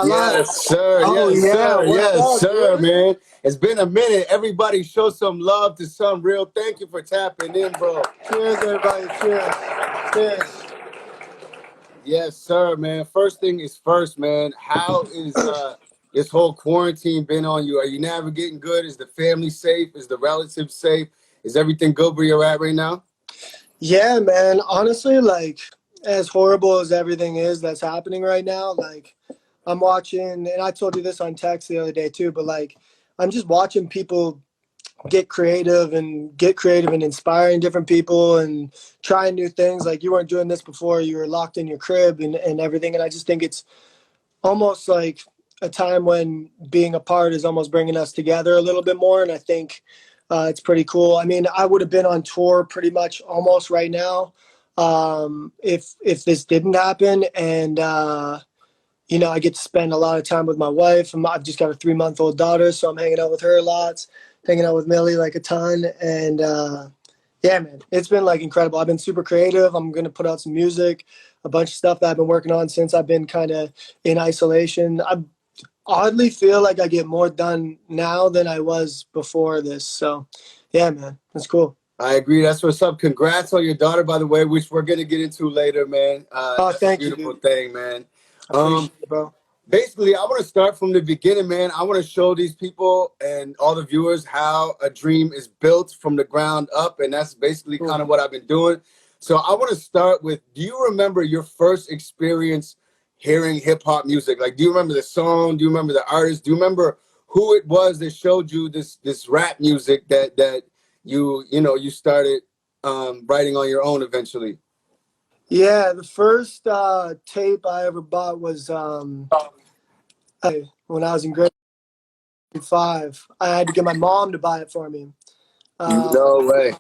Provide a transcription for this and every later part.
I live? Yes, sir. Oh Yes, yeah, sir. what's Yes, up, sir, dude? man. It's been a minute. Everybody show some love to Sonreal. Thank you for tapping in, bro. Cheers, everybody. Cheers. Cheers. Yes, sir, man. First thing is first, man. How is this whole quarantine been on you? Are you navigating good? Is the family safe? Is the relatives safe? Is everything good where you're at right now? Yeah, man. Honestly, like, as horrible as everything is that's happening right now, like, I'm watching, and I told you this on text the other day too, but like, I'm just watching people get creative and inspiring different people and trying new things. Like, you weren't doing this before, you were locked in your crib and everything. And I just think it's almost like a time when being apart is almost bringing us together a little bit more. And I think it's pretty cool. I mean, I would have been on tour pretty much almost right now if this didn't happen. And I get to spend a lot of time with my wife. I've just got a 3-month-old daughter, so I'm hanging out with her lots, hanging out with Millie like a ton. And yeah, man, it's been like incredible. I've been super creative. I'm going to put out some music, a bunch of stuff that I've been working on since I've been kind of in isolation. I oddly feel like I get more done now than I was before this. So yeah, man, that's cool. I agree. That's what's up. Congrats on your daughter, by the way, which we're gonna get into later, man. Oh, That's a thank you, beautiful dude. thing, man. I Um, appreciate it, bro. Basically, I want to start from the beginning, man. I want to show these people and all the viewers how a dream is built from the ground up, and that's basically Cool. kind of what I've been doing. So I want to start with, do you remember your first experience hearing hip hop music? Like, do you remember the song? Do you remember the artist? Do you remember who it was that showed you this rap music that you started writing on your own eventually? Yeah, the first tape I ever bought was when I was in grade 5. I had to get my mom to buy it for me. Uh, No way.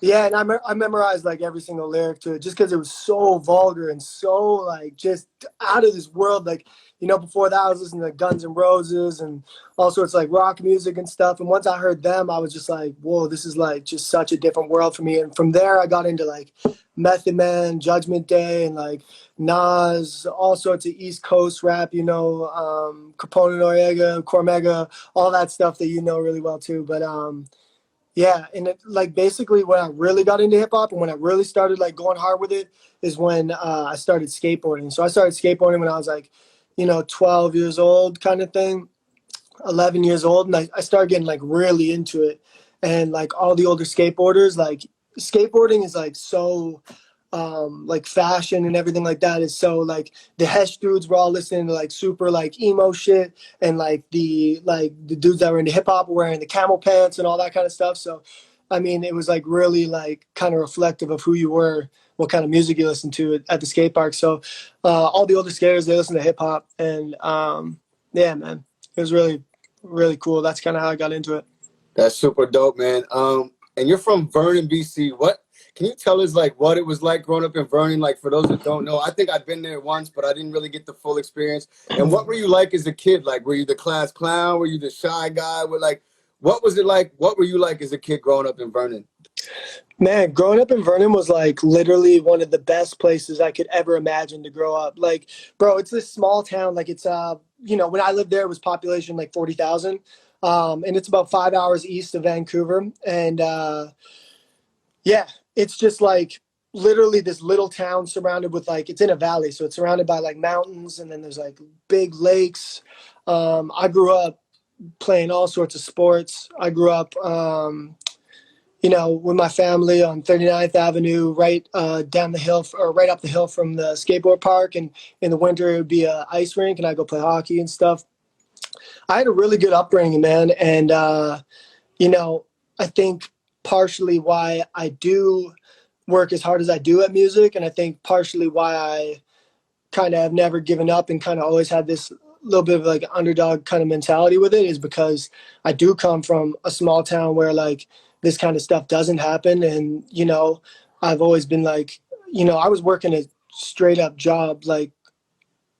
yeah, and I memorized like every single lyric to it just because it was so vulgar and so like just out of this world. Like, before that I was listening to Guns N' Roses and all sorts of like rock music and stuff. And once I heard them, I was just like, whoa, this is like just such a different world for me. And from there, I got into like Method Man, Judgment Day, and like Nas, all sorts of East Coast rap. Capone Noriega, Cormega, all that stuff that you know really well too. But yeah, and like basically when I really got into hip hop and when I really started like going hard with it is when I started skateboarding. So I started skateboarding when I was like, 12 years old kind of thing, 11 years old. And I started getting like really into it. And like all the older skateboarders, like skateboarding is like so like fashion and everything like that is so like the Hesh dudes were all listening to like super like emo shit and like the dudes that were into hip hop were wearing the camel pants and all that kind of stuff. So I mean it was like really like kind of reflective of who you were, what kind of music you listened to at the skate park. So all the older skaters, they listen to hip hop and yeah, man, it was really really cool. That's kind of how I got into it. That's super dope, man. And you're from Vernon, BC. What can you tell us like what it was like growing up in Vernon? Like for those that don't know, I think I've been there once, but I didn't really get the full experience. And what were you like as a kid? Like, were you the class clown? Were you the shy guy? What was it like? What were you like as a kid growing up in Vernon? Man, growing up in Vernon was like literally one of the best places I could ever imagine to grow up. Like, bro, it's this small town. Like, it's when I lived there, it was population like 40,000, and it's about 5 hours east of Vancouver. And yeah, it's just like literally this little town surrounded with like it's in a valley, so it's surrounded by like mountains, and then there's like big lakes. I grew up playing all sorts of sports. I grew up. With my family on 39th Avenue, right down the hill or right up the hill from the skateboard park. And in the winter, it would be a ice rink, and I go play hockey and stuff. I had a really good upbringing, man, and you know, I think partially why I do work as hard as I do at music, and I think partially why I kind of have never given up and kind of always had this little bit of like underdog kind of mentality with it is because I do come from a small town where like this kind of stuff doesn't happen. And, I've always been like, I was working a straight up job like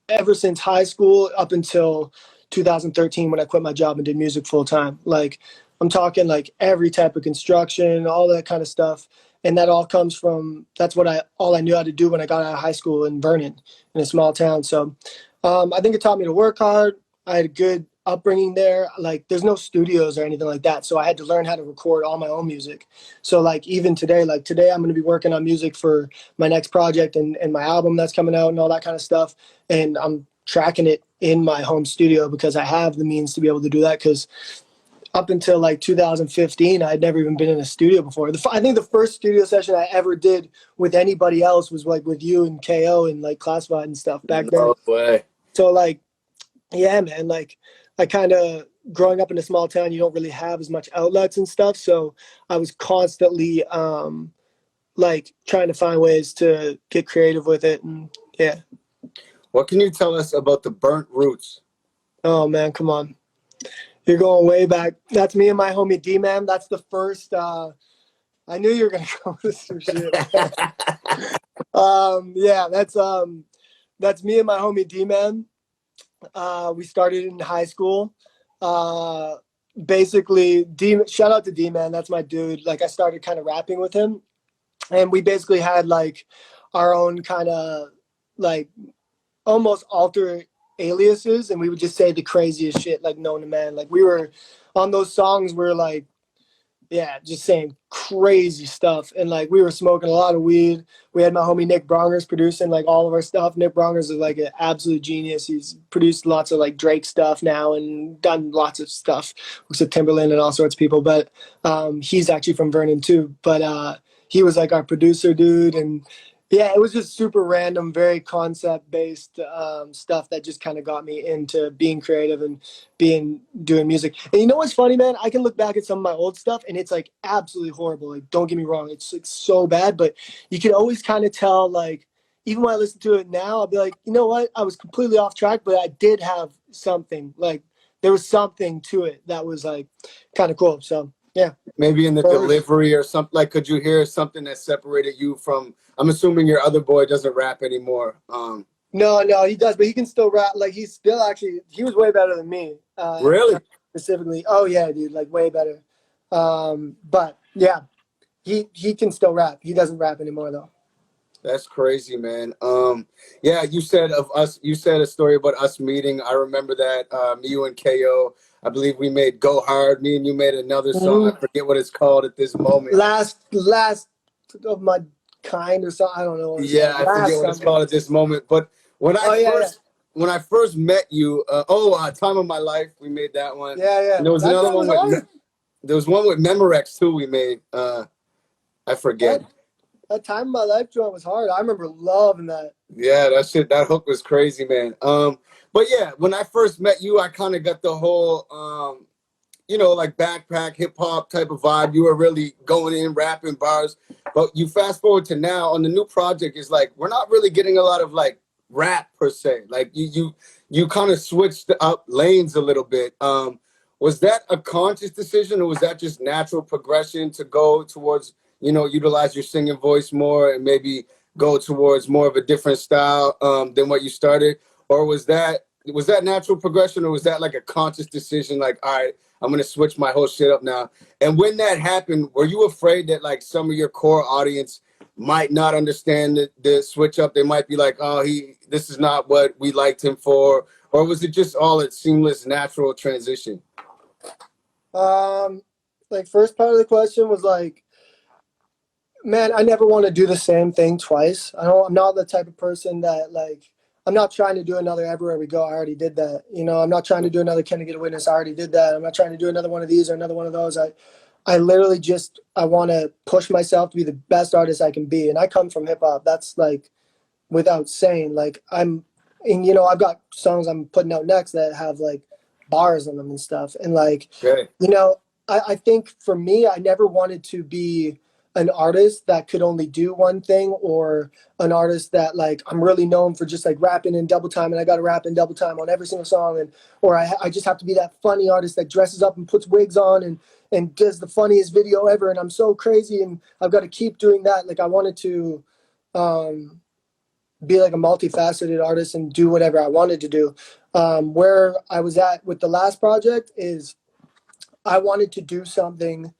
ever since high school up until 2013 when I quit my job and did music full time. Like I'm talking like every type of construction, all that kind of stuff. And that all comes from that's what I all I knew how to do when I got out of high school in Vernon in a small town. So I think it taught me to work hard. I had a good upbringing there. Like, there's no studios or anything like that, so I had to learn how to record all my own music. So, like, even today, like today, I'm going to be working on music for my next project and my album that's coming out and all that kind of stuff. And I'm tracking it in my home studio because I have the means to be able to do that. Because up until like 2015, I'd never even been in a studio before. I think the first studio session I ever did with anybody else was like with you and KO and like Classified and stuff back then. No way. So like, yeah, man, like I kind of growing up in a small town, you don't really have as much outlets and stuff. So I was constantly like trying to find ways to get creative with it. And yeah. What can you tell us about the Burnt Roots? Oh man, come on. You're going way back. That's me and my homie D Man. That's the first I knew you were gonna go with some shit. Yeah, that's me and my homie D Man. We started in high school. Uh, basically, shout out to D Man. That's my dude. Like, I started kind of rapping with him, and we basically had like our own kind of like almost alter aliases, and we would just say the craziest shit like known to man. Like, we were on those songs. We're like, yeah, just saying crazy stuff. And like we were smoking a lot of weed. We had my homie Nick Brongers producing like all of our stuff. Nick Brongers is like an absolute genius. He's produced lots of like Drake stuff now and done lots of stuff with Timberland and all sorts of people. But he's actually from Vernon too. But he was like our producer dude. And yeah, it was just super random, very concept based stuff that just kind of got me into being creative and doing music. And you know what's funny, man? I can look back at some of my old stuff and it's like absolutely horrible. Like, don't get me wrong, it's like so bad, but you can always kind of tell, like, even when I listen to it now, I'll be like, you know what? I was completely off track, but I did have something. Like, there was something to it that was like kind of cool. So yeah. Maybe in the delivery or something. Like, could you hear something that separated you from? I'm assuming your other boy doesn't rap anymore. No, he does, but he can still rap. Like, he's still actually, he was way better than me. Really? Specifically. Oh yeah, dude, like way better. But yeah, he can still rap. He doesn't rap anymore though. That's crazy, man. Yeah, you said of us. You said a story about us meeting. I remember that. You and KO. I believe we made "Go Hard." Me and you made another song. I forget what it's called at this moment. Last of my kind or something. I don't know. Yeah, I forget what it's called at this moment. But when I first met you, "Time of My Life," we made that one. Yeah. And there was another one with. There was one with Memorex too. We made. I forget. That Time of My Life joint was hard. I remember loving that. Yeah, that hook was crazy, man. But yeah, when I first met you, I kind of got the whole, like backpack hip hop type of vibe. You were really going in, rapping bars. But you fast forward to now on the new project, it's like we're not really getting a lot of like rap per se. Like you kind of switched up lanes a little bit. Was that a conscious decision, or was that just natural progression to go towards, utilize your singing voice more and maybe go towards more of a different style than what you started? Or was that natural progression, or was that like a conscious decision, like, all right, I'm going to switch my whole shit up now? And when that happened, were you afraid that like some of your core audience might not understand the switch up? They might be like, oh, this is not what we liked him for. Or was it just all a seamless, natural transition? Like, first part of the question was like, man, I never want to do the same thing twice. I'm not the type of person that like, I'm not trying to do another Everywhere We Go. I already did that. I'm not trying to do another Can I Get a Witness. I already did that. I'm not trying to do another one of these or another one of those. I literally just, I want to push myself to be the best artist I can be. And I come from hip hop. That's like, without saying, like, I've got songs I'm putting out next that have like bars in them and stuff. And like, Okay. I think for me, I never wanted to be an artist that could only do one thing, or an artist that like I'm really known for just like rapping in double time and I got to rap in double time on every single song, or I just have to be that funny artist that dresses up and puts wigs on and does the funniest video ever, and I'm so crazy and I've got to keep doing that. Like, I wanted to be like a multifaceted artist and do whatever I wanted to do. Where I was at with the last project is I wanted to do something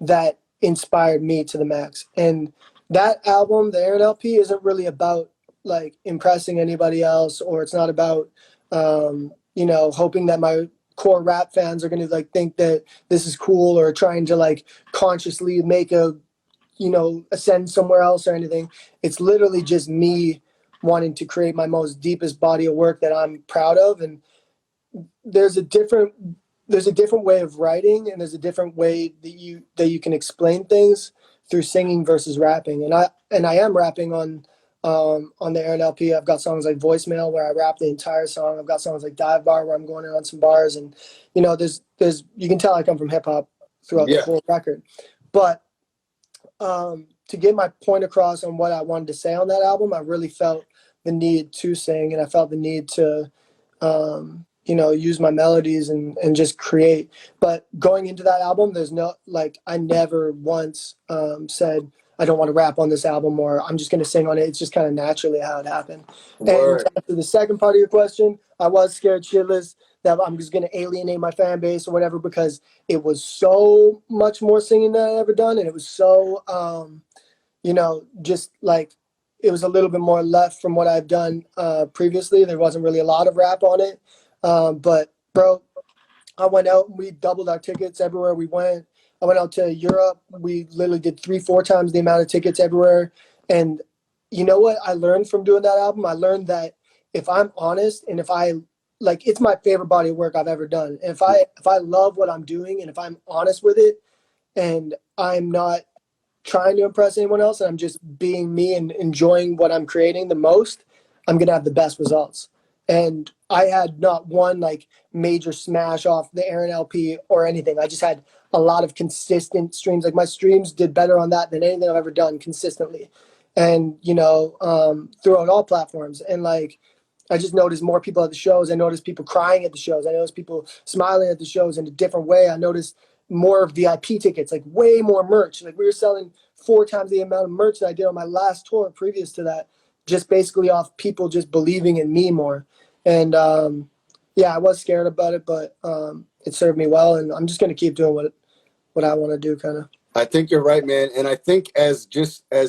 that inspired me to the max. And that album, the Aaron LP, isn't really about like impressing anybody else, or it's not about hoping that my core rap fans are going to like think that this is cool, or trying to like consciously make a ascend somewhere else or anything. It's literally just me wanting to create my most deepest body of work that I'm proud of. And there's a different way of writing, and there's a different way that you can explain things through singing versus rapping. And I am rapping on the Aaron LP. I've got songs like Voicemail where I rap the entire song. I've got songs like Dive Bar where I'm going in on some bars, and there's you can tell I come from hip hop throughout the whole record. But to get my point across on what I wanted to say on that album, I really felt the need to sing, and I felt the need to use my melodies and just create. But going into that album, there's no, like, I never once said, I don't want to rap on this album, or I'm just going to sing on it. It's just kind of naturally how it happened. Word. And to the second part of your question, I was scared shitless that I'm just going to alienate my fan base or whatever, because it was so much more singing than I ever done. And it was so, just like, it was a little bit more left from what I've done previously. There wasn't really a lot of rap on it. But bro, I went out and we doubled our tickets everywhere we went. I went out to Europe. We literally did 3-4 times the amount of tickets everywhere. And you know what I learned from doing that album? I learned that if I'm honest, and if I like, it's my favorite body of work I've ever done. And if I love what I'm doing, and if I'm honest with it, and I'm not trying to impress anyone else, and I'm just being me and enjoying what I'm creating the most, I'm going to have the best results. And I had not one like major smash off the Aaron LP or anything. I just had a lot of consistent streams. Like, my streams did better on that than anything I've ever done consistently. And, throughout all platforms. And like, I just noticed more people at the shows. I noticed people crying at the shows. I noticed people smiling at the shows in a different way. I noticed more VIP tickets, like way more merch. Like, we were selling 4 times the amount of merch that I did on my last tour previous to that, just basically off people just believing in me more. And I was scared about it, but it served me well, and I'm just gonna keep doing what I want to do, kind of. I think you're right, man. And I think as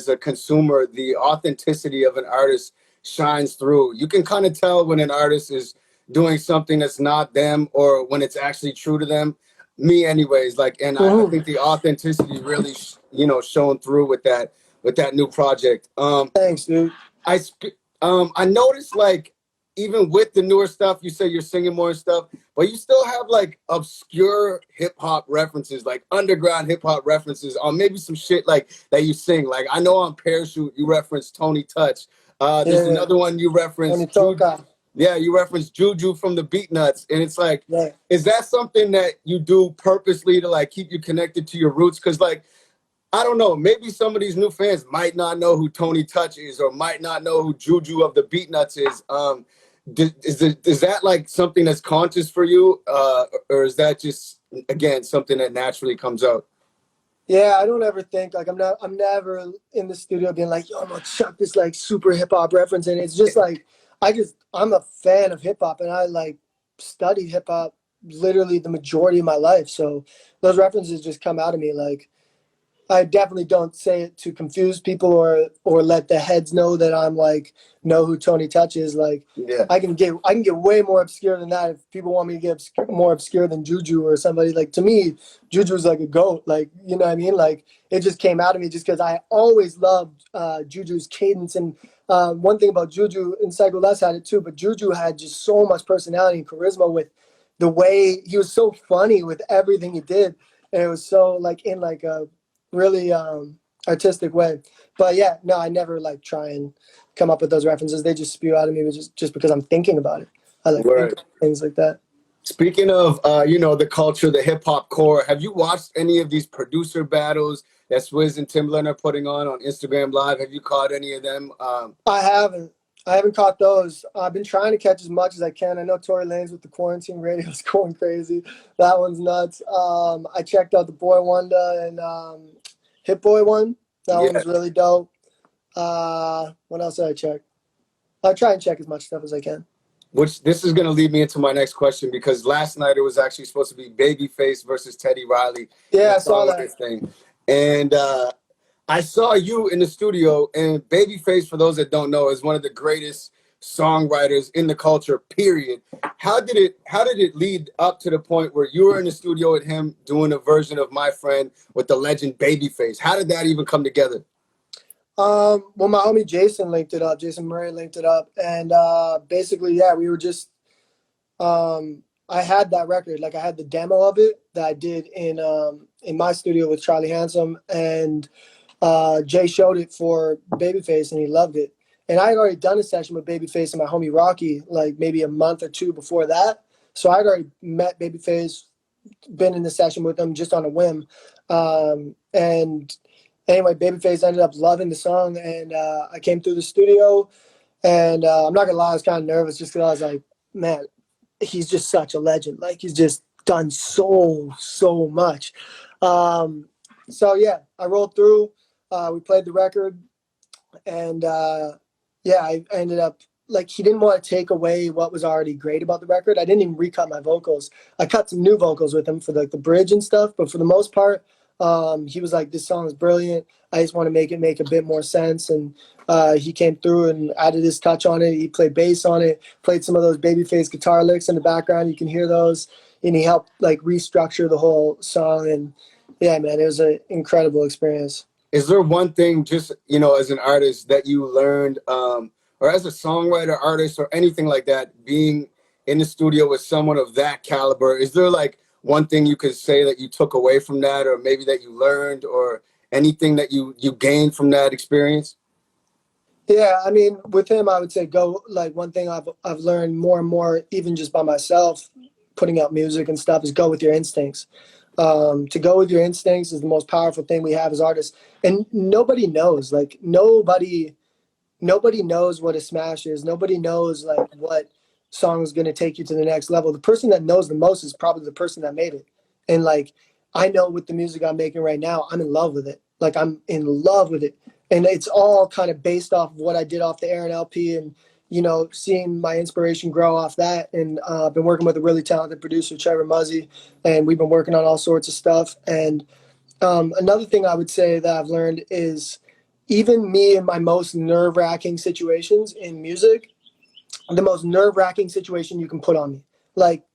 a consumer, the authenticity of an artist shines through. You can kind of tell when an artist is doing something that's not them, or when it's actually true to them. Me, anyways. Like, and I think the authenticity really, shone through with that new project. Thanks, dude. I noticed, like, even with the newer stuff, you say you're singing more stuff, but you still have like obscure hip hop references, like underground hip hop references on maybe some shit like that you sing. Like, I know on Parachute you reference Tony Touch. There's another one you reference. Yeah, you reference Juju from the Beat Nuts, and it's like, is that something that you do purposely to like keep you connected to your roots? Because like, I don't know, maybe some of these new fans might not know who Tony Touch is, or might not know who Juju of the Beat Nuts is. Is that like something that's conscious for you, or is that just, again, something that naturally comes out? Yeah, I don't ever think like, I'm never in the studio being like, yo, I'm gonna chuck this like super hip hop reference in. It's just like, I'm a fan of hip hop, and I like studied hip hop literally the majority of my life. So those references just come out of me. Like, I definitely don't say it to confuse people, or let the heads know that I'm like, know who Tony Touch is. Like, I can get way more obscure than that if people want me to get more obscure than Juju or somebody. Like, to me, Juju's like a goat. Like, you know what I mean? Like, it just came out of me just because I always loved Juju's cadence. And one thing about Juju, and Psycho Les had it too, but Juju had just so much personality and charisma with the way he was so funny with everything he did. And it was so like in like a really artistic way. But yeah, no, I never like try and come up with those references. They just spew out of me just because I'm thinking about it. I like think of things like that. Speaking of the culture, the hip hop core, have you watched any of these producer battles that Swizz and Timbaland are putting on Instagram Live? Have you caught any of them? I haven't. I haven't caught those. I've been trying to catch as much as I can. I know Tory Lanez with the quarantine radio is going crazy. That one's nuts. I checked out the Boy Wonder and Hit Boy one. That one was really dope. What else did I check? I try and check as much stuff as I can. Which, this is going to lead me into my next question, because last night it was actually supposed to be Babyface versus Teddy Riley. Yeah, I saw that thing. And I saw you in the studio, and Babyface, for those that don't know, is one of the greatest songwriters in the culture. Period. How did it lead up to the point where you were in the studio with him doing a version of My Friend with the legend Babyface? How did that even come together? Well, my homie Jason linked it up. Jason Murray linked it up, and basically, yeah, we were just. I had that record, like I had the demo of it that I did in my studio with Charlie Handsome, and Jay showed it for Babyface, and he loved it. And I had already done a session with Babyface and my homie Rocky, like maybe a month or two before that. So I'd already met Babyface, been in the session with him just on a whim. And anyway, Babyface ended up loving the song, and I came through the studio, and I'm not gonna lie, I was kind of nervous just because I was like, man, he's just such a legend. Like he's just done so much. So yeah, I rolled through. We played the record, and yeah, I ended up like he didn't want to take away what was already great about the record. I didn't even recut my vocals. I cut some new vocals with him for like the bridge and stuff, but for the most part, he was like, "This song is brilliant. I just want to make it make a bit more sense." And he came through and added his touch on it. He played bass on it, played some of those Babyface guitar licks in the background. You can hear those, and he helped like restructure the whole song. And yeah, man, it was an incredible experience. Is there one thing, just as an artist, that you learned, or as a songwriter, artist, or anything like that, being in the studio with someone of that caliber? Is there like one thing you could say that you took away from that, or maybe that you learned, or anything that you gained from that experience? Yeah, I mean, with him, I would say go like one thing I've learned more and more, even just by myself, putting out music and stuff, is go with your instincts. To go with your instincts is the most powerful thing we have as artists, and nobody knows. Like nobody knows what a smash is. Nobody knows like what song is going to take you to the next level. The person that knows the most is probably the person that made it. And like I know with the music I'm making right now, I'm in love with it. Like I'm in love with it. And it's all kind of based off of what I did off the Aaron LP, and seeing my inspiration grow off that. And I've been working with a really talented producer, Trevor Muzzy, and we've been working on all sorts of stuff. And another thing I would say that I've learned is even me in my most nerve wracking situations in music, the most nerve wracking situation you can put on me. Like,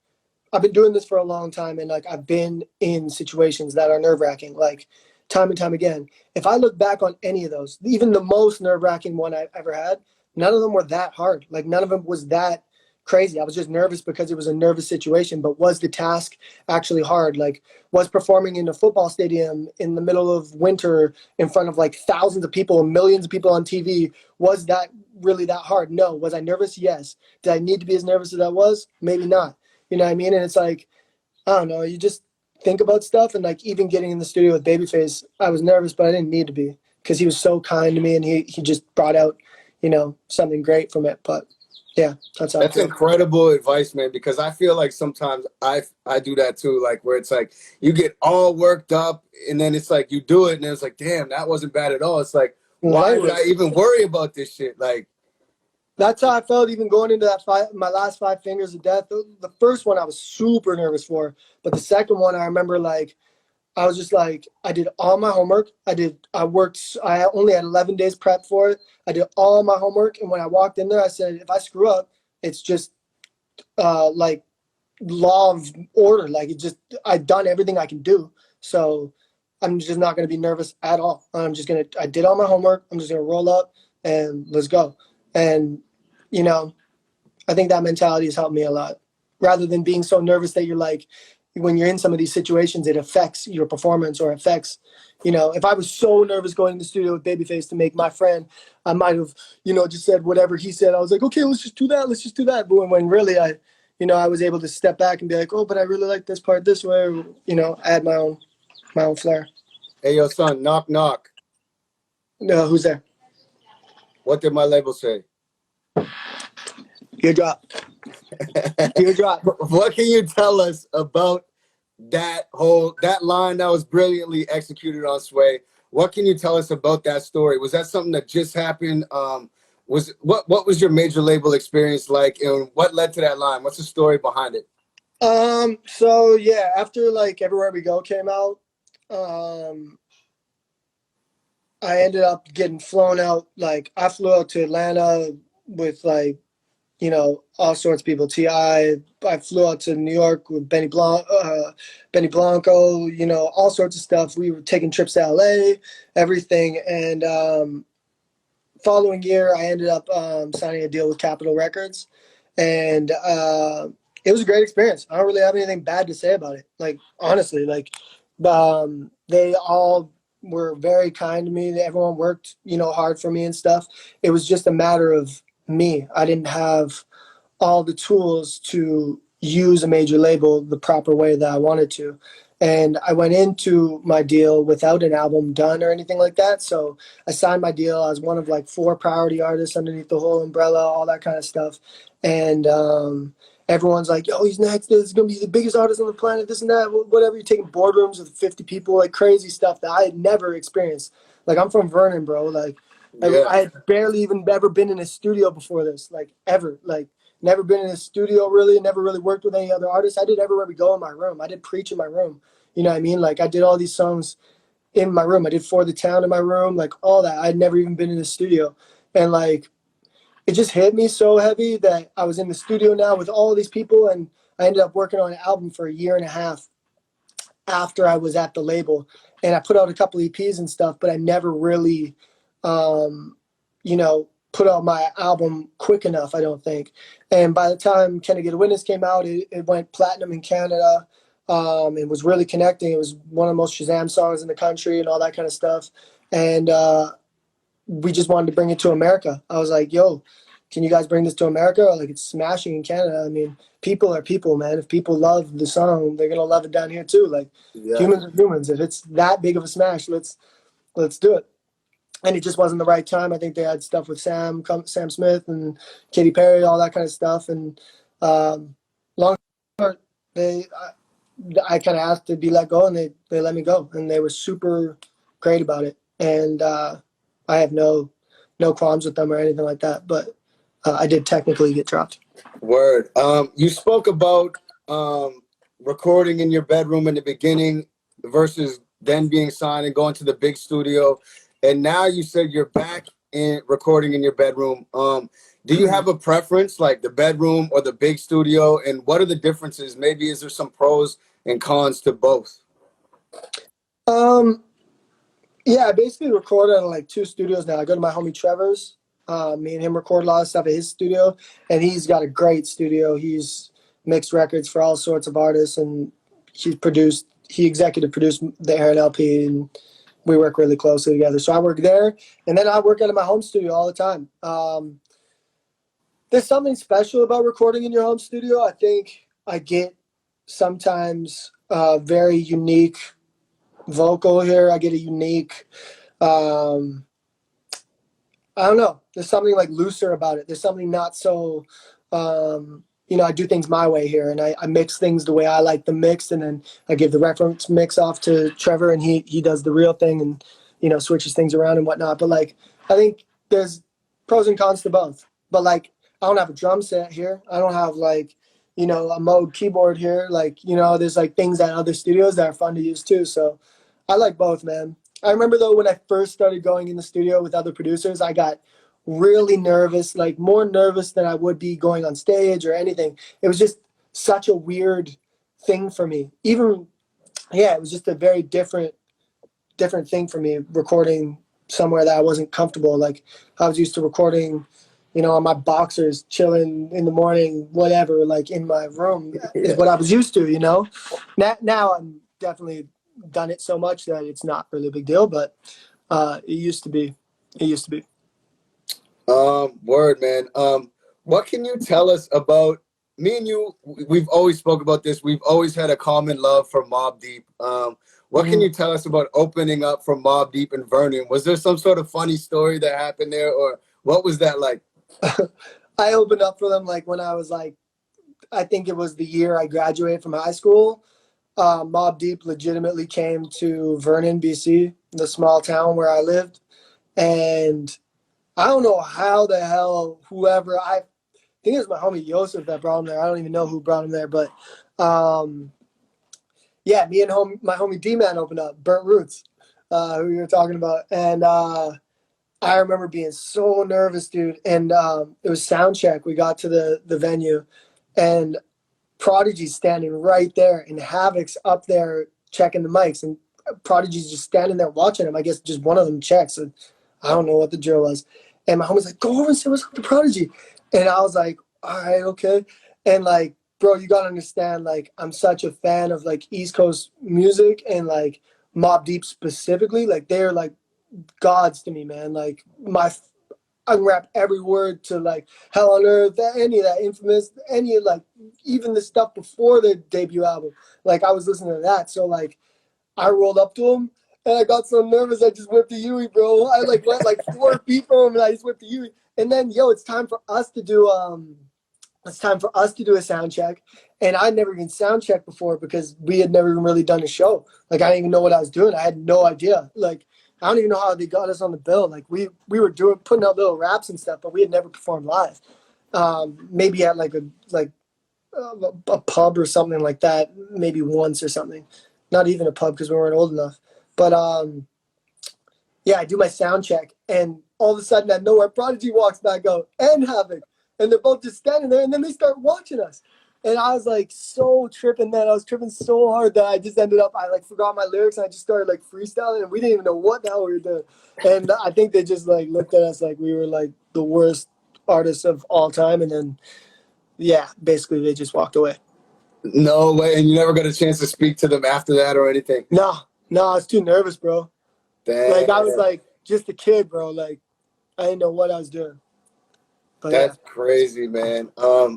I've been doing this for a long time, and like I've been in situations that are nerve wracking, like time and time again. If I look back on any of those, even the most nerve wracking one I've ever had, none of them were that hard. Like none of them was that crazy. I was just nervous because it was a nervous situation. But was the task actually hard? Like was performing in a football stadium in the middle of winter in front of like thousands of people and millions of people on TV, was that really that hard? No. Was I nervous? Yes. Did I need to be as nervous as I was? Maybe not. You know what I mean? And it's like, I don't know, you just think about stuff. And like even getting in the studio with Babyface, I was nervous, but I didn't need to be because he was so kind to me, and he just brought out, something great from it. But yeah, that's how I That's feel. incredible advice, man, because I feel like sometimes I do that too, like where it's like you get all worked up and then it's like you do it and it's like, damn, that wasn't bad at all. It's like, why Right. would I even worry about this shit? Like, That's how I felt even going into my last five fingers of death. The first one I was super nervous for, but the second one I remember like I was just like, I did all my homework. I only had 11 days prep for it. I did all my homework. And when I walked in there, I said, if I screw up, it's just like law of order. Like I've done everything I can do. So I'm just not going to be nervous at all. I did all my homework. I'm just going to roll up and let's go. And, you know, I think that mentality has helped me a lot, rather than being so nervous that you're like, when you're in some of these situations, it affects your performance or affects, if I was so nervous going in the studio with Babyface to make My Friend, I might have, just said whatever he said. I was like, okay, let's just do that. Let's just do that. But when really I was able to step back and be like, oh, but I really like this part this way, or, add my own flair. hey, yo, son, knock, knock. Who's there? What did my label say? Your drop. Your drop. What can you tell us about that line that was brilliantly executed on Sway? What can you tell us about that story? Was that something that just happened? What was your major label experience like, and what led to that line? What's the story behind it? So yeah, after like Everywhere We Go came out, um, I ended up getting flown out. Like I flew out to Atlanta with like all sorts of people. I flew out to New York with Benny Blanco. All sorts of stuff. We were taking trips to LA, everything, and following year, I ended up signing a deal with Capitol Records, and it was a great experience. I don't really have anything bad to say about it. Like honestly, like they all were very kind to me. Everyone worked, hard for me and stuff. It was just a matter of me. I didn't have all the tools to use a major label the proper way that I wanted to. And I went into my deal without an album done or anything like that. So I signed my deal. I was one of like 4 priority artists underneath the whole umbrella, all that kind of stuff. And everyone's like, yo, he's next. This is going to be the biggest artist on the planet, this and that, whatever. You're taking boardrooms with 50 people, like crazy stuff that I had never experienced. Like, I'm from Vernon, bro. Like, Yeah. I had barely even ever been in a studio before this, like, ever. Like, never been in a studio really, never really worked with any other artists. I did everywhere we go in my room. I did preach in my room. You know what I mean? Like I did all these songs in my room. I did For the Town in my room, like all that. I'd never even been in a studio. And like it just hit me so heavy that I was in the studio now with all these people, and I ended up working on an album for a year and a half after I was at the label. And I put out a couple EPs and stuff, but I never really put out my album quick enough, I don't think. And by the time Can I Get a Witness came out, it went platinum in Canada. It was really connecting. It was one of the most Shazam songs in the country and all that kind of stuff. And we just wanted to bring it to America. I was like, yo, can you guys bring this to America? Like, it's smashing in Canada. I mean, people are people, man. If people love the song, they're going to love it down here too. Like, Yeah. humans are humans. If it's that big of a smash, let's do it. And it just wasn't the right time. I think they had stuff with Sam Smith and Katy Perry, all that kind of stuff. And long short, I kind of asked to be let go, and they let me go, and they were super great about it. And I have no qualms with them or anything like that. But I did technically get dropped. Word. You spoke about recording in your bedroom in the beginning versus then being signed and going to the big studio, and now you said you're back in recording in your bedroom. Do you have a preference, like the bedroom or the big studio, and what are the differences? Maybe is there some pros and cons to both? Um, Yeah, I basically record at like 2 studios now. I go to my homie Trevor's. Me and him record a lot of stuff at his studio, and he's got a great studio. He's mixed records for all sorts of artists, and he executive produced the Aaron LP, and we work really closely together. So I work there, and then I work out of my home studio all the time. There's something special about recording in your home studio. I think I get sometimes very unique vocal here. I get a unique um, I don't know. There's something like looser about it. There's something not so, I do things my way here, and I mix things the way I like them mixed, and then I give the reference mix off to Trevor, and he does the real thing, and switches things around and whatnot. But like, I think there's pros and cons to both. But like, I don't have a drum set here. I don't have like, a Moog keyboard here. Like, there's like things at other studios that are fun to use too. So I like both, man. I remember though when I first started going in the studio with other producers, I got really nervous, like more nervous than I would be going on stage or anything. It was just such a weird thing for me. Even yeah, it was just a very different thing for me recording somewhere that I wasn't comfortable. Like I was used to recording, on my boxers, chilling in the morning, whatever, like in my room is Yeah. what I was used to. Now I'm definitely done it so much that it's not really a big deal, but it used to be. It used to be. Word, man. What can you tell us about me and you? We've always spoke about this. We've always had a common love for Mobb Deep. What can Mhm. you tell us about opening up for Mobb Deep in Vernon? Was there some sort of funny story that happened there, or what was that like? I opened up for them like when I was like, I think it was the year I graduated from high school. Mobb Deep legitimately came to Vernon, BC, the small town where I lived, and I don't know how the hell whoever I think it was my homie Yosef that brought him there. I don't even know who brought him there, but um, yeah, me and my homie D Man opened up, Burnt Roots. who you were talking about, and I remember being so nervous, dude. And it was sound check. We got to the venue, and Prodigy's standing right there, and Havoc's up there checking the mics, and Prodigy's just standing there watching him. I guess just one of them checks. And I don't know what the drill was. And my homie's like, "Go over and say what's up to Prodigy," and I was like, "All right, okay." And like, bro, you gotta understand, like, I'm such a fan of like East Coast music and like Mobb Deep specifically. Like, they're like gods to me, man. Like I can rap every word to like Hell on Earth, any of that Infamous, any of like even the stuff before their debut album. Like I was listening to that, so like I rolled up to him and I got so nervous I just whipped the Yui, bro. I like went like 4 feet from him and I just whipped the Yui. And then it's time for us to do a sound check. And I'd never even sound checked before because we had never even really done a show. Like I didn't even know what I was doing. I had no idea. Like I don't even know how they got us on the bill. Like we were putting out little raps and stuff, but we had never performed live. Maybe at like a pub or something like that, maybe once or something. Not even a pub because we weren't old enough. But yeah, I do my sound check, and all of a sudden, out of nowhere, Prodigy walks back out and Havoc, and they're both just standing there, and then they start watching us. And I was like so tripping, man. I was tripping so hard that I just ended up, I like forgot my lyrics, and I just started like freestyling, and we didn't even know what the hell we were doing. And I think they just like looked at us like we were like the worst artists of all time, and then yeah, basically they just walked away. No way, and you never got a chance to speak to them after that or anything. No, I was too nervous, bro. Like I was Damn. like just a kid, bro. Like I didn't know what I was doing. But yeah. That's crazy, man.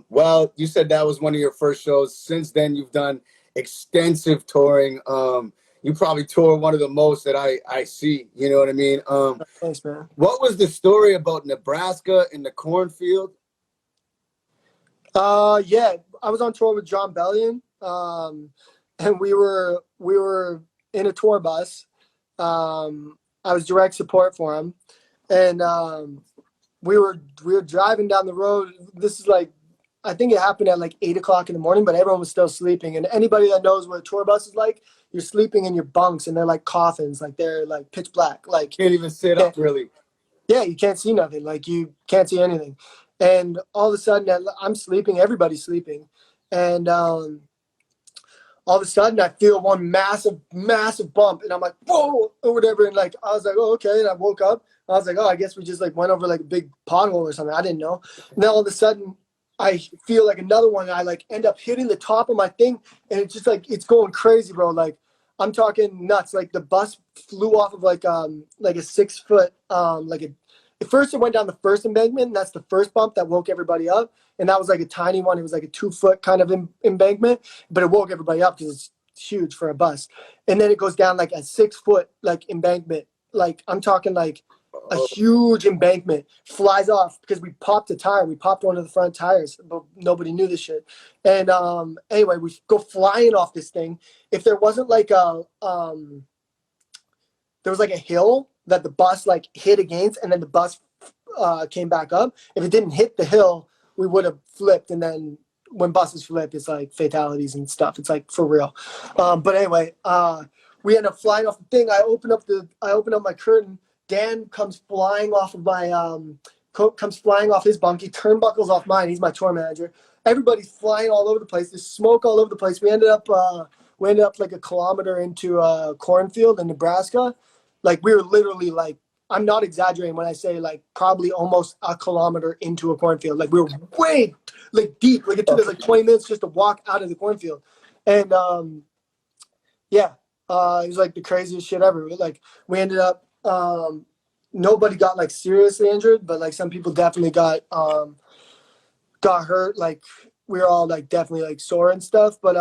Well, you said that was one of your first shows. Since then, you've done extensive touring. You probably tour one of the most that I see. You know what I mean? Thanks, man. What was the story about Nebraska in the cornfield? Yeah, I was on tour with John Bellion, and we were in a tour bus. I was direct support for him, and we were driving down the road. This is like, I think it happened at like 8 o'clock in the morning, but everyone was still sleeping. And anybody that knows what a tour bus is like, you're sleeping in your bunks, and they're like coffins, like they're like pitch black, like Can't even sit up really. yeah, you can't see nothing. Like you can't see anything. And all of a sudden, I'm sleeping. Everybody's sleeping, and all of a sudden, I feel one massive, massive bump, and I'm like, whoa, or whatever. And like, I was like, oh, okay. And I woke up. I was like, oh, I guess we just like went over like a big pothole or something. I didn't know. And then all of a sudden, I feel like another one. And I like end up hitting the top of my thing, and it's just like it's going crazy, bro. Like I'm talking nuts. Like the bus flew off of like a 6 foot like a. At first, it went down the first embankment, and that's the first bump that woke everybody up. And that was like a tiny one. It was like a 2 foot kind of embankment, but it woke everybody up because it's huge for a bus. And then it goes down like a 6 foot like embankment. Like I'm talking like a Oh, huge embankment flies off because we popped a tire. We popped one of the front tires, but nobody knew this shit. And anyway, we go flying off this thing. If there wasn't like there was like a hill that the bus like hit against, and then the bus came back up. If it didn't hit the hill, we would have flipped. And then when buses flip, it's like fatalities and stuff. It's like for real. But anyway, we end up flying off the thing. I open up my curtain. Dan comes flying off of my comes flying off his bunk. He turnbuckles off mine. He's my tour manager. Everybody's flying all over the place. There's smoke all over the place. We ended up like a kilometer into a cornfield in Nebraska. Like we were literally like, I'm not exaggerating when I say like probably almost a kilometer into a cornfield. Like we were way like deep. Like it took us like 20 minutes just to walk out of the cornfield. And yeah, it was like the craziest shit ever. Like we ended up nobody got like seriously injured, but like some people definitely got hurt. Like we were all like definitely like sore and stuff. But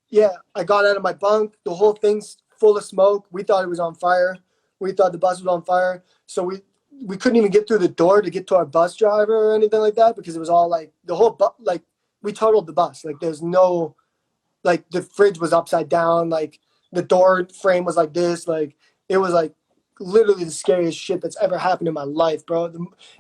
yeah, I got out of my bunk. The whole thing's full of smoke. We thought it was on fire. We thought the bus was on fire. So we couldn't even get through the door to get to our bus driver or anything like that because it was all like the whole like we totaled the bus. Like there's no like the fridge was upside down. Like the door frame was like this. Like it was like literally the scariest shit that's ever happened in my life, bro.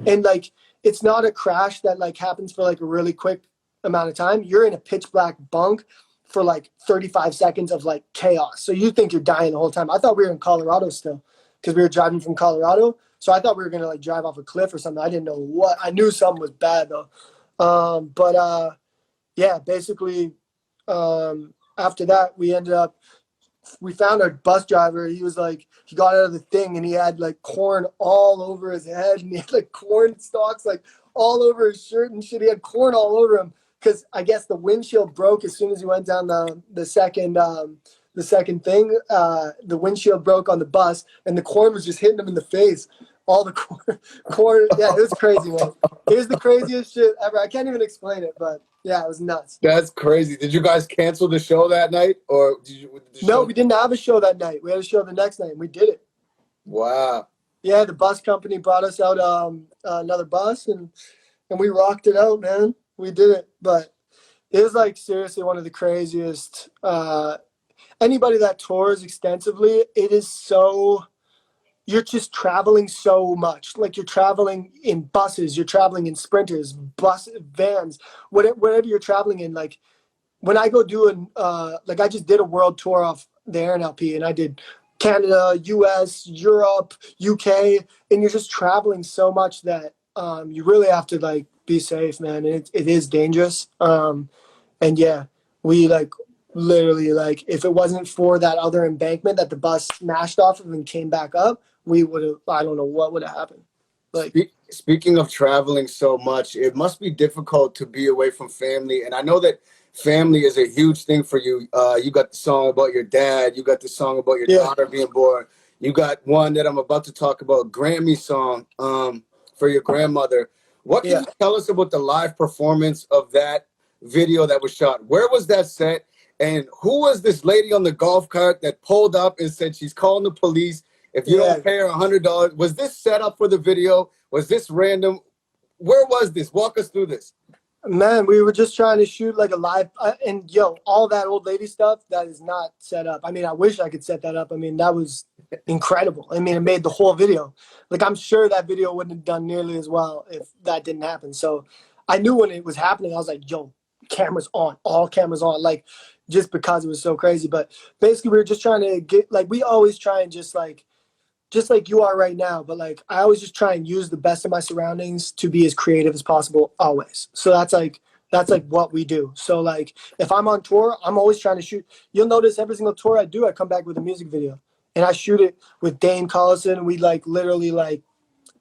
And like it's not a crash that like happens for like a really quick amount of time. You're in a pitch black bunk for like 35 seconds of like chaos. So you think you're dying the whole time. I thought we were in Colorado still because we were driving from Colorado. So I thought we were going to like drive off a cliff or something. I didn't know what. I knew something was bad though. Yeah, basically, after that, we found our bus driver. He was like, he got out of the thing and he had like corn all over his head and he had like corn stalks like all over his shirt and shit. He had corn all over him because I guess the windshield broke as soon as he went down the second thing. The windshield broke on the bus and the corn was just hitting him in the face. All the corn. Yeah, it was crazy, man. It was the craziest shit ever. I can't even explain it, but yeah, it was nuts. That's crazy. Did you guys cancel the show that night, or No, we didn't have a show that night. We had a show the next night, and we did it. Wow. Yeah, the bus company brought us out another bus, and we rocked it out, man. We did it, but it was like seriously one of the craziest. Anybody that tours extensively, it is so. You're just traveling so much. Like you're traveling in buses, you're traveling in sprinters, vans, whatever you're traveling in. Like when I go do like I just did a world tour off the Aaron LP and I did Canada, US, Europe, UK, and you're just traveling so much that you really have to like be safe, man. And it is dangerous. And yeah, we like literally like if it wasn't for that other embankment that the bus smashed off of and came back up, we would have I don't know what would have happened. Like Speaking of traveling so much, it must be difficult to be away from family. And I know that family is a huge thing for you. You got the song about your dad. You got the song about your daughter being born. You got one that I'm about to talk about, Grammy song for your grandmother. What can you tell us about the live performance of that video that was shot? Where was that set? And who was this lady on the golf cart that pulled up and said she's calling the police if you don't pay her $100? Was this set up for the video? Was this random? Where was this? Walk us through this. Man, we were just trying to shoot like a live, and yo, all that old lady stuff, that is not set up. I mean, I wish I could set that up. I mean, that was incredible. I mean, it made the whole video. Like, I'm sure that video wouldn't have done nearly as well if that didn't happen. So I knew when it was happening, I was like, yo, cameras on, all cameras on, like, just because it was so crazy. But basically, we were just trying to get, like, we always try and just like you are right now, but like I always just try and use the best of my surroundings to be as creative as possible always. So that's like what we do. So like if I'm on tour, I'm always trying to shoot. You'll notice every single tour I do, I come back with a music video and I shoot it with Dane Collison and we like literally like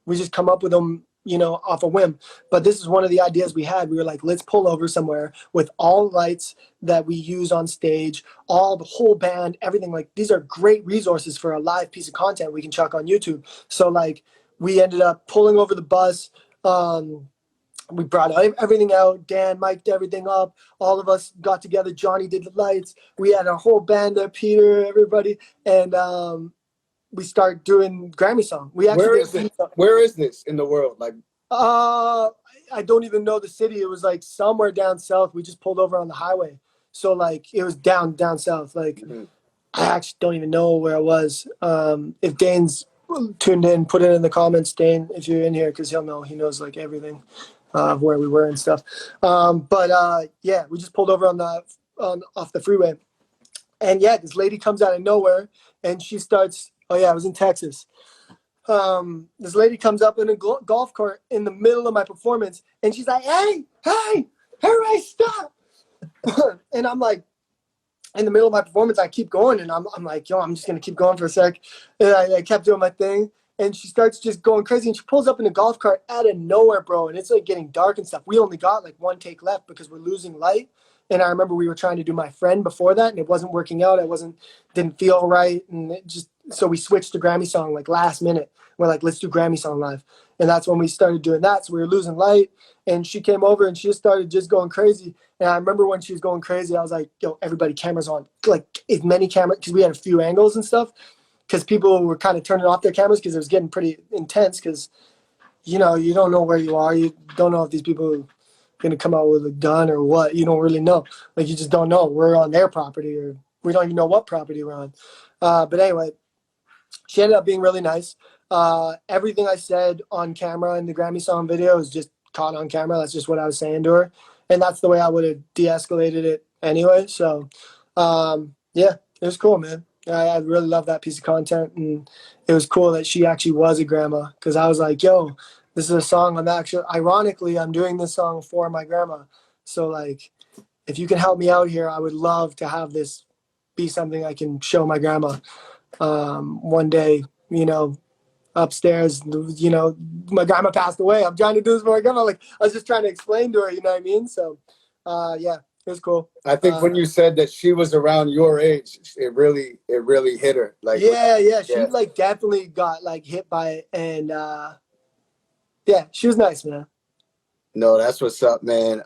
we just come up with them, you know, off a whim. But this is one of the ideas we had. We were like, let's pull over somewhere with all lights that we use on stage, all the whole band, everything. Like these are great resources for a live piece of content we can chuck on YouTube. So like we ended up pulling over the bus. We brought everything out. Dan mic'd everything up. All of us got together. Johnny did the lights. We had our whole band there, Peter, everybody. And we start doing Grammy song. We actually Where is this in the world? Like, I don't even know the city. It was like somewhere down south. We just pulled over on the highway, so like it was down south. Like I actually don't even know where it was. If Dane's tuned in, put it in the comments, Dane, if you're in here, because he'll know. He knows like everything of where we were and stuff. Yeah, we just pulled over off the freeway, and yeah, this lady comes out of nowhere, and she starts. Oh yeah, I was in Texas. This lady comes up in a golf cart in the middle of my performance, and she's like, "Hey, everybody, stop!" And I'm like, in the middle of my performance, I keep going, and I'm like, "Yo, I'm just gonna keep going for a sec." And I kept doing my thing, and she starts just going crazy, and she pulls up in a golf cart out of nowhere, bro. And it's like getting dark and stuff. We only got like one take left because we're losing light. And I remember we were trying to do My Friend before that, and it wasn't working out. Didn't feel right, and so we switched to Grammy song like last minute. We're like, let's do Grammy song live, and that's when we started doing that. So we were losing light, and she came over and she just started just going crazy. And I remember when she was going crazy, I was like, yo, everybody, cameras on, like as many cameras, because we had a few angles and stuff, because people were kind of turning off their cameras because it was getting pretty intense. Because you know you don't know where you are, you don't know if these people gonna come out with a gun or what. You don't really know. Like you just don't know. We're on their property or we don't even know what property we're on. But anyway, she ended up being really nice. Everything I said on camera in the Grammy song video is just caught on camera. That's just what I was saying to her. And that's the way I would have de-escalated it anyway. So, yeah, it was cool, man. I really love that piece of content, and it was cool that she actually was a grandma, because I was like, yo, this is a song I'm actually, ironically, I'm doing this song for my grandma. So, like, if you can help me out here, I would love to have this be something I can show my grandma one day, upstairs. My grandma passed away. I'm trying to do this for my grandma. Like, I was just trying to explain to her, you know what I mean? So, yeah, it was cool. I think when you said that she was around your age, it really hit her. Like, yeah, she yeah. like definitely got like hit by it, and yeah, she was nice, man. No, that's what's up, man.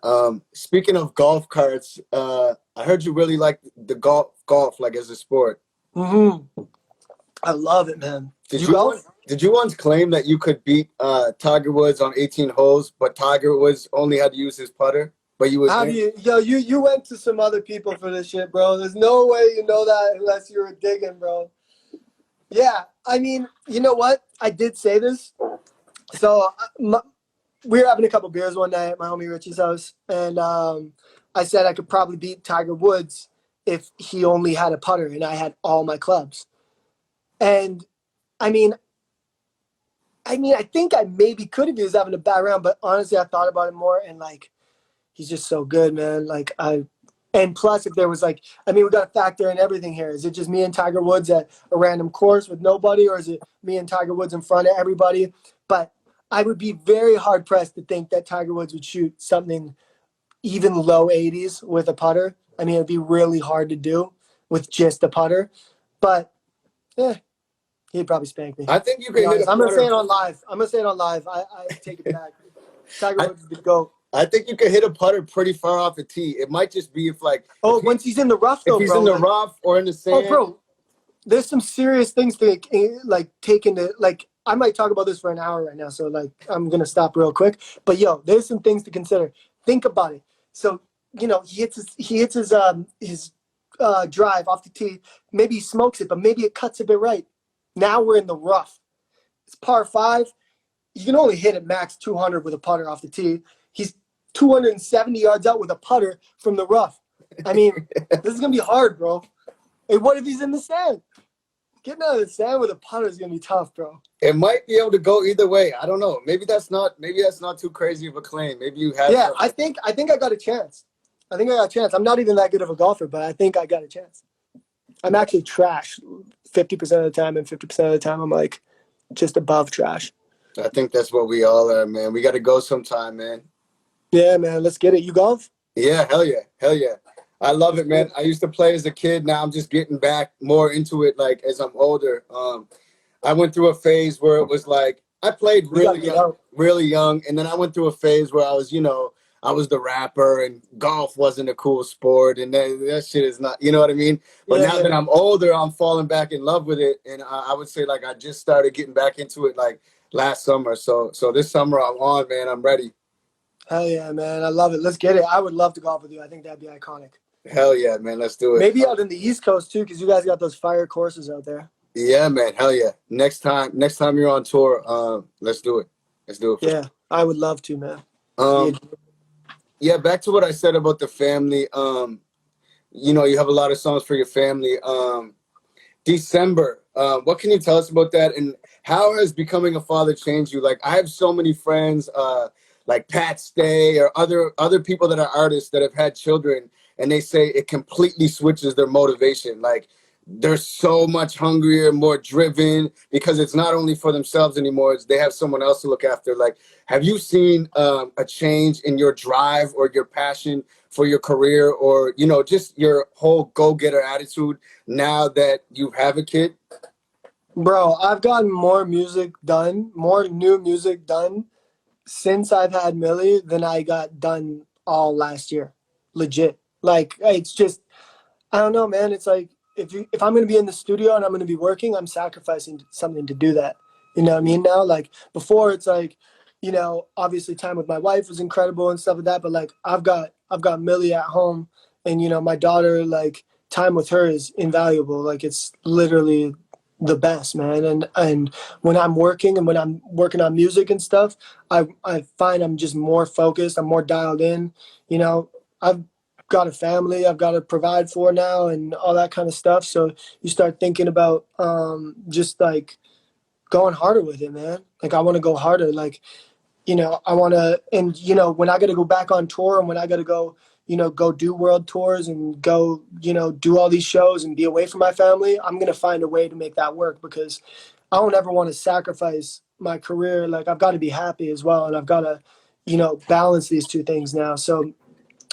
Speaking of golf carts, I heard you really like the golf like as a sport. I love it, man. Did You you once golf? did you once claim that you could beat Tiger Woods on 18 holes, but Tiger Woods only had to use his putter, but you was How do in? you, yo, you went to some other people for this shit, bro. There's no way you know that unless you were digging, bro. Yeah, I mean, you know what? I did say this. So we were having a couple beers one night at my homie Richie's house, and I said I could probably beat Tiger Woods if he only had a putter and I had all my clubs. And I mean, I think I maybe could if he was having a bad round, but honestly, I thought about it more, and like, he's just so good, man. And plus, if there was like, we got to factor in everything here. Is it just me and Tiger Woods at a random course with nobody, or is it me and Tiger Woods in front of everybody? But I would be very hard pressed to think that Tiger Woods would shoot something even low 80s with a putter. It'd be really hard to do with just a putter. But yeah, he'd probably spank me. I think you To be could hit honest, a I'm gonna say putter. it on live. I take it back. Tiger I, Woods is the GOAT. I think you could hit a putter pretty far off the tee. It might just be Oh, once he's in the rough if though, he's bro. in the Like, rough or in the oh, sand. bro, there's some serious things to like take into, like, I might talk about this for an hour right now, so like I'm gonna stop real quick. But yo, there's some things to consider. Think about it. So he hits his drive off the tee. Maybe he smokes it, but maybe it cuts a bit right. Now we're in the rough. It's par five. You can only hit it max 200 with a putter off the tee. He's 270 yards out with a putter from the rough. This is gonna be hard, bro. Hey, what if he's in the sand? Getting out of the sand with a putter is gonna be tough, bro. It might be able to go either way. I don't know. Maybe that's not too crazy of a claim. Maybe you have Yeah, some. I think I got a chance. I think I got a chance. I'm not even that good of a golfer, but I think I got a chance. I'm actually trash 50% of the time, and 50% of the time I'm like just above trash. I think that's what we all are, man. We got to go sometime, man. Yeah, man, let's get it. You golf? Yeah, hell yeah, hell yeah. I love it, man. I used to play as a kid. Now I'm just getting back more into it, like as I'm older. I went through a phase where it was like I played We gotta get out. really young, and then I went through a phase where I was the rapper, and golf wasn't a cool sport, and that shit is not, you know what I mean? But Yeah, now that yeah. I'm older, I'm falling back in love with it, and I would say like I just started getting back into it like last summer. So this summer I'm on, man. I'm ready. Hell yeah, man. I love it. Let's get it. I would love to golf with you. I think that'd be iconic. Hell yeah, man. Let's do it. Maybe out in the East Coast too, because you guys got those fire courses out there. Yeah, man. Hell yeah. Next time you're on tour, let's do it. Let's do it. Yeah, I would love to, man. Um, yeah, back to what I said about the family. You have a lot of songs for your family. December. What can you tell us about that? And how has becoming a father changed you? Like, I have so many friends, like Pat Stay or other people that are artists that have had children, and they say it completely switches their motivation. Like, they're so much hungrier, more driven because it's not only for themselves anymore; they have someone else to look after. Like, have you seen a change in your drive or your passion for your career, or just your whole go-getter attitude now that you have a kid? Bro, I've gotten more music done, more new music done since I've had Millie than I got done all last year. Legit. Like, it's just, I don't know, man. It's like if I'm gonna be in the studio and I'm gonna be working, I'm sacrificing something to do that. You know what I mean? Now, like before, it's like, obviously time with my wife was incredible and stuff like that. But like I've got Millie at home, and my daughter, like time with her is invaluable. Like it's literally the best, man. And when I'm working and when I'm working on music and stuff, I find I'm just more focused. I'm more dialed in. You know, I've got a family I've got to provide for now and all that kind of stuff. So you start thinking about just like going harder with it, man. Like I want to go harder. Like, I want to, and when I got to go back on tour and when I got to go, go do world tours and go, do all these shows and be away from my family, I'm going to find a way to make that work because I don't ever want to sacrifice my career. Like I've got to be happy as well. And I've got to, balance these two things now. So,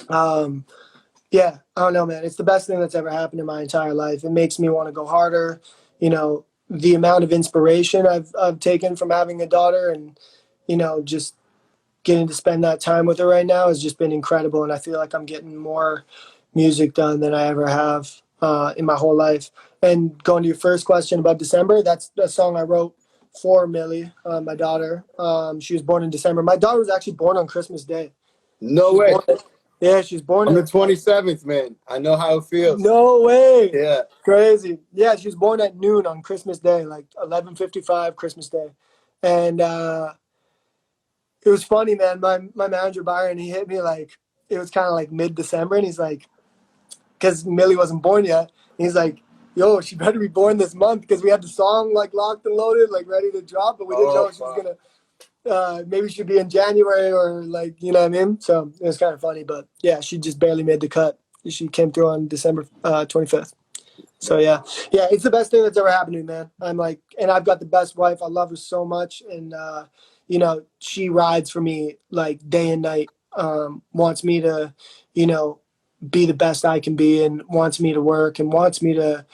um, yeah, I don't know, man. It's the best thing that's ever happened in my entire life. It makes me want to go harder. The amount of inspiration I've taken from having a daughter and, just getting to spend that time with her right now has just been incredible. And I feel like I'm getting more music done than I ever have in my whole life. And going to your first question about December, that's a song I wrote for Millie, my daughter. She was born in December. My daughter was actually born on Christmas Day. No She's way. born at, yeah, she's born I'm the at like, 27th, man. I know how it feels. no way. Yeah. Crazy. Yeah, she was born at noon on Christmas Day, like 11:55 Christmas Day. And it was funny, man. My manager Byron, he hit me like it was kind of like mid-December, and he's like, because Millie wasn't born yet, and he's like, "Yo, she better be born this month," because we had the song like locked and loaded, like ready to drop, but we didn't Oh, know she was fuck. gonna. Maybe she'd be in January or like what I mean. So it was kind of funny, but yeah, she just barely made the cut. She came through on December 25th. So yeah, it's the best thing that's ever happened to me, man. I'm like, and I've got the best wife. I love her so much, and she rides for me like day and night. Wants me to, you know, be the best I can be, and wants me to work, and wants me to,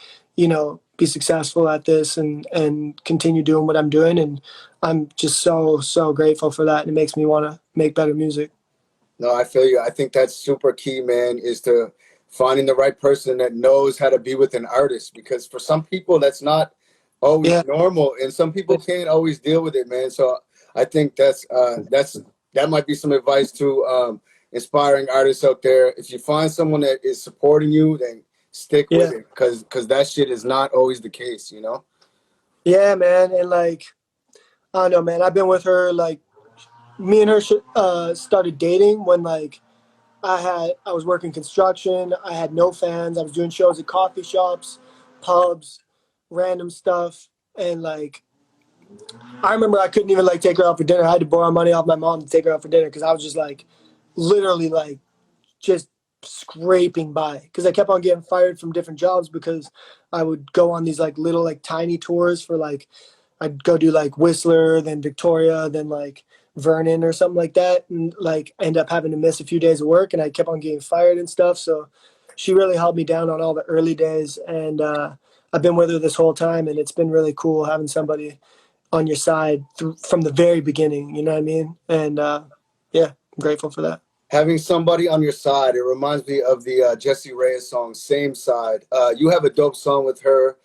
be successful at this, and continue doing what I'm doing. And I'm just so grateful for that, and it makes me want to make better music. No, I feel you. I think that's super key, man, is to finding the right person that knows how to be with an artist because for some people that's not always Yeah, normal and some people can't always deal with it, man. So I think that might be some advice to inspiring artists out there. If you find someone that is supporting you, then stick with yeah, it because that shit is not always the case, you know? yeah, man. And like, I don't know, man. I've been with her like me and her started dating when like I was working construction. I had no fans. I was doing shows at coffee shops, pubs, random stuff, and like I remember I couldn't even like take her out for dinner. I had to borrow money off my mom to take her out for dinner because I was just like literally like just scraping by because I kept on getting fired from different jobs because I would go on these like little like tiny tours for like I'd go do like Whistler, then Victoria, then like Vernon or something like that, and like end up having to miss a few days of work, and I kept on getting fired and stuff. So she really held me down on all the early days, and I've been with her this whole time, and it's been really cool having somebody on your side from the very beginning. You know what I mean? And yeah, I'm grateful for that. Having somebody on your side, it reminds me of the Jessie Reyes song, Same Side. You have a dope song with her.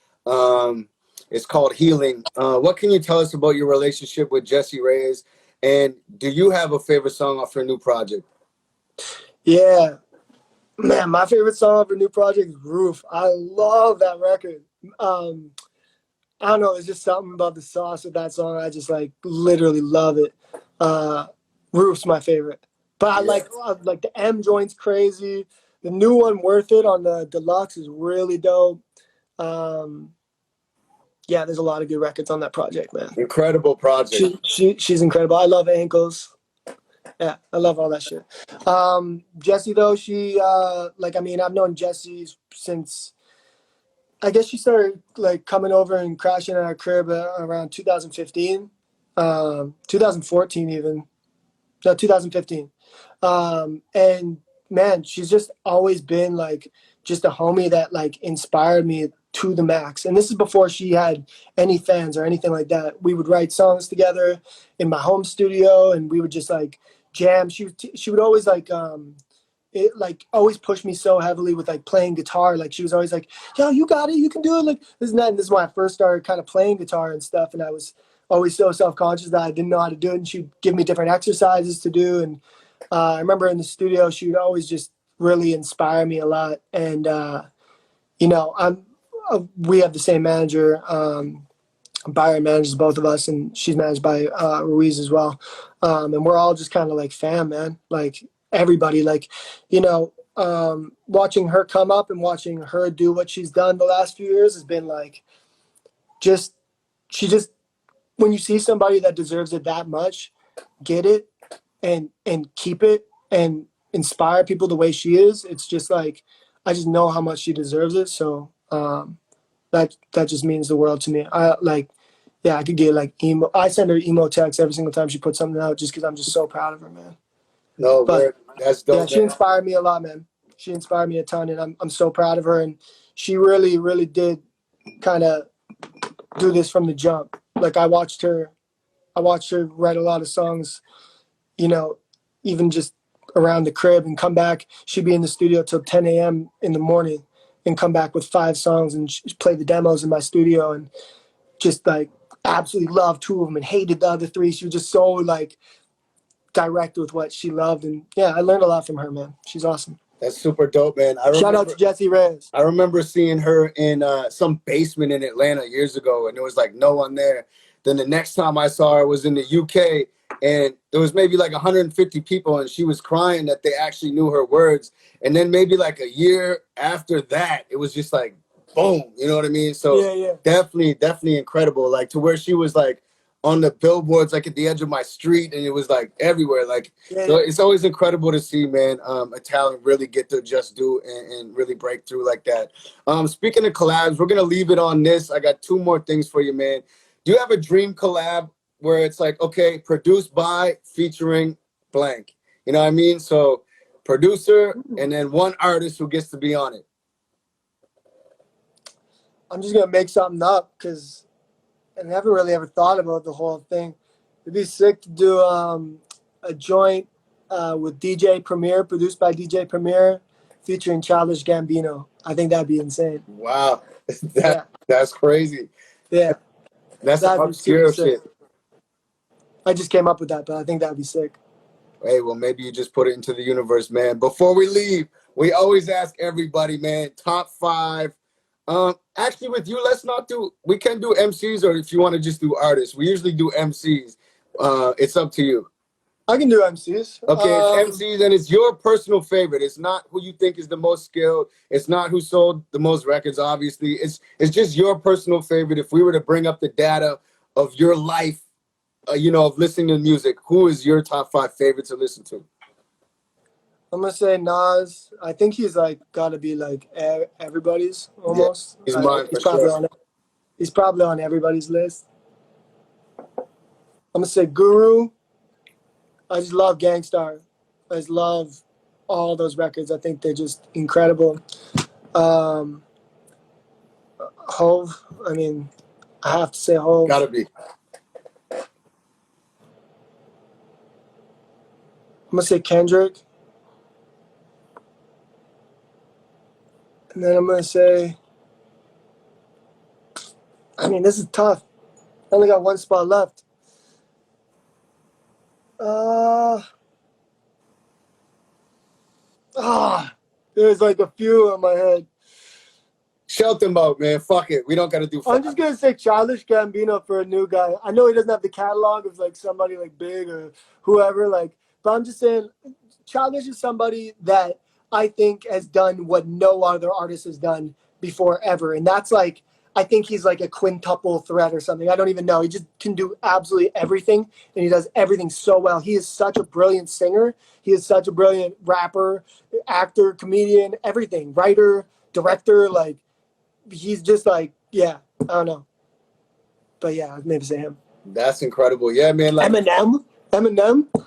It's called Healing. What can you tell us about your relationship with Jessie Reyes? And do you have a favorite song off her new project? Yeah, man, my favorite song of her new project is Roof. I love that record. Um, I don't know. It's just something about the sauce of that song. I just like literally love it. Uh, Roof's my favorite, but Yeah. I like the M joint's crazy. The new one, Worth It, on the deluxe is really dope. Um, yeah, there's a lot of good records on that project, man. Incredible project. She's incredible. I love Ankles. Yeah, I love all that shit. Jessie though, she like I mean I've known Jessie since I guess she started like coming over and crashing at our crib around 2015, 2014 even, no 2015, and man, she's just always been like just a homie that like inspired me to the max. And this is before she had any fans or anything like that. We would write songs together in my home studio, and we would just like jam. She would always like it like always pushed me so heavily with like playing guitar. Like she was always like, "Yo, you got it, you can do it." Like this and that. And this is when I first started kind of playing guitar and stuff. And I was always so self conscious that I didn't know how to do it. And she'd give me different exercises to do. And I remember in the studio, she would always just really inspire me a lot. And I'm we have the same manager. Byron manages both of us, and she's managed by Ruiz as well. And we're all just kind of like fam, man. Like everybody, like, you know, watching her come up and watching her do what she's done the last few years has been like, just she just when you see somebody that deserves it that much, get it and keep it and inspire people the way she is. It's just like I just know how much she deserves it. So that just means the world to me. I like, yeah, I could get like emo. I send her emo texts every single time she puts something out, just because I'm just so proud of her, man. No, But word. That's yeah, dope, she man. inspired me a lot, man. She inspired me a ton, and I'm so proud of her. And she really, really did kind of do this from the jump. Like I watched her write a lot of songs, you know, even just around the crib and come back. She'd be in the studio till 10 a.m. in the morning and come back with 5 songs and play the demos in my studio and just like absolutely loved 2 of them and hated the other 3. She was just so like direct with what she loved. And yeah, I learned a lot from her, man. She's awesome. That's super dope, man. Shout out to Jessie Reyes. I remember seeing her in some basement in Atlanta years ago, and there was like no one there. Then the next time I saw her was in the UK, and there was maybe like 150 people, and she was crying that they actually knew her words. And then maybe like a year after that, it was just like boom, you know what I mean? So Yeah. definitely incredible. Like to where she was like on the billboards, like at the edge of my street, and it was like everywhere. Like so, it's always incredible to see, man, a talent really get their just due and really break through like that. Speaking of collabs, we're gonna leave it on this. I got 2 more things for you, man. Do you have a dream collab where it's like, okay, produced by, featuring blank? You know what I mean? So producer and then one artist who gets to be on it. I'm just gonna make something up because I never really ever thought about the whole thing. It'd be sick to do a joint with DJ Premier, produced by DJ Premier, featuring Childish Gambino. I think that'd be insane. Wow, Yeah, that's crazy. yeah, That's some that'd be super obscure sick. shit. I just came up with that, but I think that'd be sick. Hey, well, maybe you just put it into the universe, man. Before we leave, we always ask everybody, man, top 5. Actually, with you, let's not do. We can do MCs, or if you want to just do artists. We usually do MCs. It's up to you. I can do MCs. Okay, it's MCs, and it's your personal favorite. It's not who you think is the most skilled. It's not who sold the most records. Obviously, it's just your personal favorite. If we were to bring up the data of your life, of listening to music, who is your top 5 favorite to listen to? I'm gonna say Nas. I think he's like gotta be like everybody's almost. Yeah, he's mine for sure. He's probably on everybody's list. I'm gonna say Guru. I just love Gangstar. I just love all those records. I think they're just incredible. Hove. I mean, I have to say Hove. Gotta be. I'm gonna say Kendrick. And then I'm gonna say, I mean, this is tough. I only got 1 spot left. There's like a few in my head. Shout them out, man. Fuck it. We don't gotta do 5. I'm just gonna say Childish Gambino for a new guy. I know he doesn't have the catalog of like somebody like Big or whoever, like, but I'm just saying Childish is somebody that I think has done what no other artist has done before ever. And that's like, I think he's like a quintuple threat or something. I don't even know. He just can do absolutely everything, and he does everything so well. He is such a brilliant singer. He is such a brilliant rapper, actor, comedian, everything, writer, director. Like, he's just like, yeah, I don't know. But yeah, I'd maybe say him. That's incredible. Yeah, man. Like Eminem?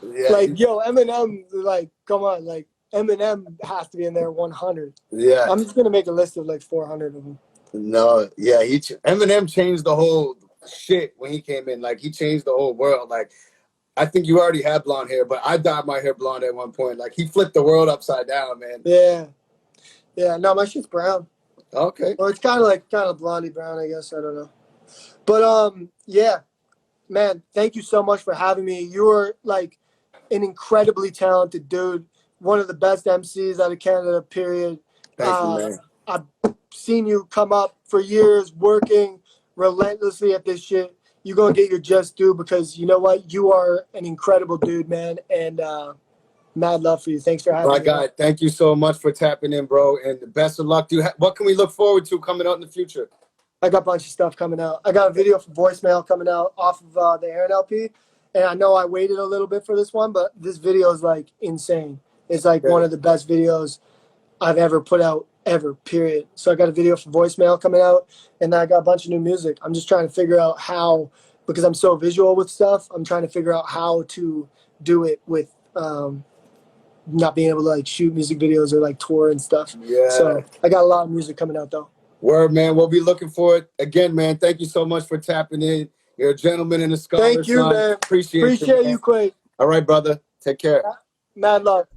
Yeah. Like, yo, Eminem, like, come on. Like, Eminem has to be in there 100. Yeah. I'm just going to make a list of like 400 of them. No, yeah, Eminem changed the whole shit when he came in. Like, he changed the whole world. Like, I think you already had blonde hair, but I dyed my hair blonde at one point. Like, he flipped the world upside down, man. Yeah, no, my shit's brown. Okay. Or it's kind of blondie brown, I guess. I don't know. But, yeah, man, thank you so much for having me. You are like an incredibly talented dude. One of the best MCs out of Canada, period. Thank you, man. I've seen you come up for years, working relentlessly at this shit. You're going to get your just due because you know what? You are an incredible dude, man. And Mad love for you. Thanks for having My me, bro. God, thank you so much for tapping in, bro, and best of luck. What can we look forward to coming out in the future? I got a bunch of stuff coming out. I got a video for voicemail coming out off of the Aaron LP. And I know I waited a little bit for this one, but this video is like insane. It's like one of the best videos I've ever put out ever, period. So I got a video for voicemail coming out, and then I got a bunch of new music. I'm just trying to figure out how, because I'm so visual with stuff, I'm trying to figure out how to do it with not being able to like shoot music videos or like tour and stuff. Yeah. So I got a lot of music coming out though. Word, man. We'll be looking for it. Again, man, thank you so much for tapping in. You're a gentleman and a scholar. Thank you, son. man. Appreciate you, man. Quake. All right, brother. Take care. Mad luck.